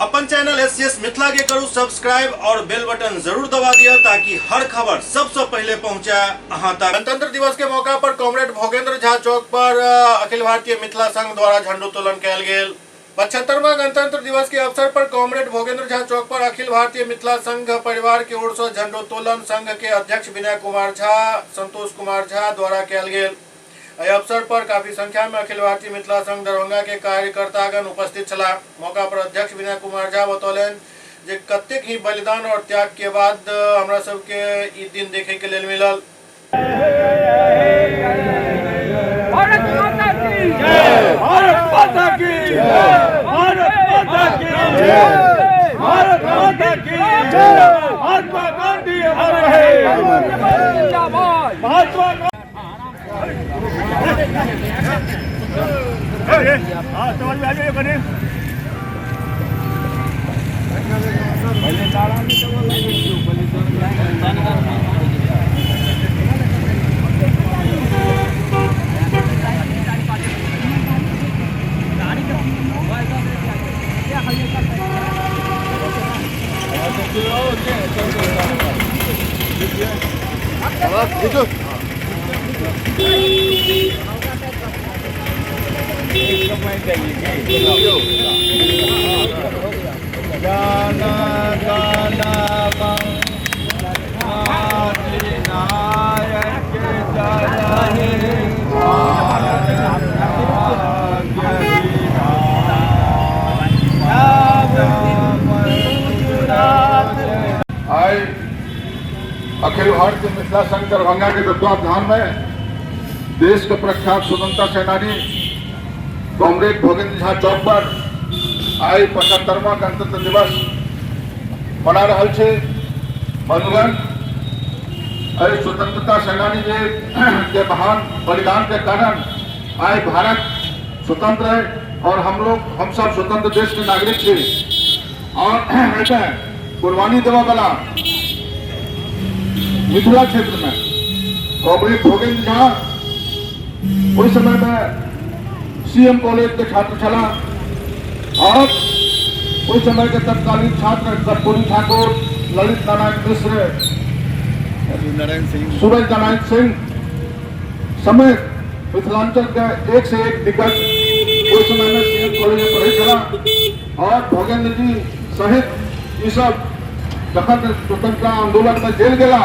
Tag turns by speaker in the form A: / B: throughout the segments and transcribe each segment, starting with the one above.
A: अपन channel SCS Mithila के करू subscribe और बेल बटन जरूर दबा दिया ताकि हर खबर सबसे पहले पहुंचा अहां तक। गणतंत्र दिवस के मौका पर कॉमरेड भोगेंद्र झा चौक पर अखिल भारतीय मिथिला संघ द्वारा झंडोत्तोलन कयल गेल। 75वां गणतंत्र दिवस के अवसर पर कॉमरेड भोगेंद्र झा चौक पर अखिल भारतीय मिथिला संघ परिवार की ओर से झंडोत्तोलन संघ के अध्यक्ष विनय कुमार झा, संतोष कुमार झा द्वारा कयल गेल। अवसर पर काफी संख्या में अखिल भारतीय मिथिला संघ दरभंगा के कार्यकर्तागण उपस्थित छला। मौका पर अध्यक्ष विनय कुमार झा बतौलन जे कतेक ही बलिदान और त्याग के बाद हमरा सबके ई दिन देखे के लेल मिलल।
B: भारत माता की जय, भारत माता की जय, भारत माता की जय, भारत माता की जय। महात्मा गांधी अमर रहे, जिंदाबाद। महात्मा
C: अखिल भारतीय मिथिला संघ दरभंगा के तत्वावधान में देश के प्रख्यात स्वतंत्रता सेनानी कॉमरेड भोगेंद्र झा चौक पर आई 75वां गणतंत्र दिवस मना रहा है। बंधुगण, स्वतंत्रता सेनानी के महान बलिदान के कारण आज भारत स्वतंत्र है और हम सब स्वतंत्र देश के नागरिक थे। और कुर्बानी देवा वाला मिथिला क्षेत्र में कॉमरेड भोगेंद्र झा उस समय में सीएम कॉलेज के छात्र चला और उस समय के तत्कालीन छात्र कर्पूरी ठाकुर, ललित नारायण मिश्र, सूरज नारायण सिंह समेत मिथिलांचल का एक से एक दिग्गज उस समय में सीएम कॉलेज में पढ़े चला। और भोगेंद्र जी सहित ये सब जखन स्वतंत्रता आंदोलन में जेल गया,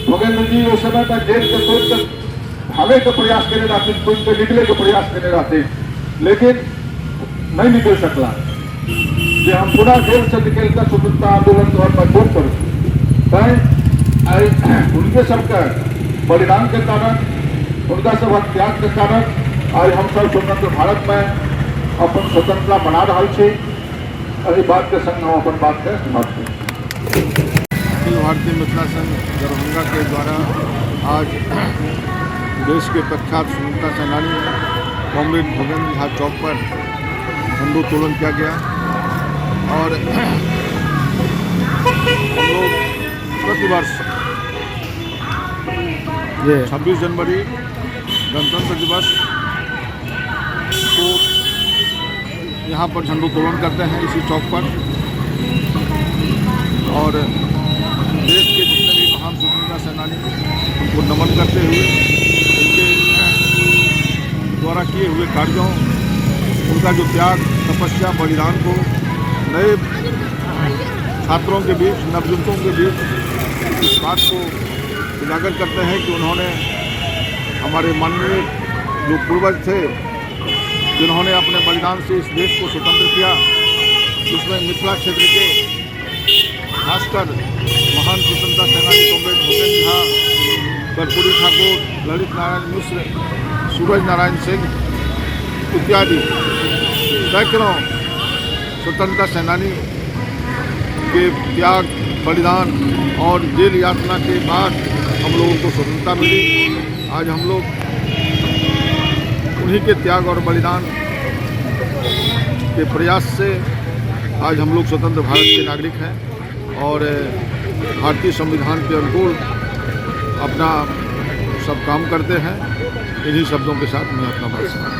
C: भोगेंद्र जी उस समय में जेल के तोड़ कर भागे के प्रयास करने रहते, कोई से निकले के प्रयास करने रहते, लेकिन नहीं निकल सकला। ये हम पूरा जेल से निकलकर स्वतंत्रता आंदोलन को मजबूत करें। उनके सबका बलिदान के कारण, उनका सब त्याग के कारण आज हम सब स्वतंत्र भारत में अपन स्वतंत्रता बना रहा है। अभी बात के संग हम अपन बात के समाप्त करें।
D: अखिल भारतीय मिथिला संघ दरभंगा के द्वारा आज देश के प्रख्यात स्वतंत्रता सेनानी कॉमरेड भोगेंद्र झा चौक पर झंडोत्तोलन किया गया। और हम लोग प्रतिवर्ष 26 जनवरी गणतंत्र दिवस को यहाँ पर झंडोत्तोलन करते हैं इसी चौक पर। और देश के जितने भी महान स्वतंत्रता सेनानी उनको नमन करते हुए उनके द्वारा किए हुए कार्यों, उनका जो त्याग, तपस्या, बलिदान को नए छात्रों के बीच, नवयुवकों के बीच इस बात को उजागर करते हैं कि उन्होंने हमारे माननीय जो पूर्वज थे जिन्होंने अपने बलिदान से इस देश को स्वतंत्र किया, जिसमें मिथिला क्षेत्र के खासकर महान स्वतंत्रता सेनानी कॉमरेड भोगेंद्र झा, कर्पूरी ठाकुर, ललित नारायण मिश्र, सूरज नारायण सिंह इत्यादि सैकड़ों स्वतंत्रता सेनानी के त्याग, बलिदान और जेल यातना के बाद हम लोगों को स्वतंत्रता मिली। आज हम लोग उन्हीं के त्याग और बलिदान के प्रयास से आज हम लोग स्वतंत्र भारत के नागरिक हैं और भारतीय संविधान के अनुकूल अपना सब काम करते हैं। इन्हीं शब्दों के साथ मैं अपना बात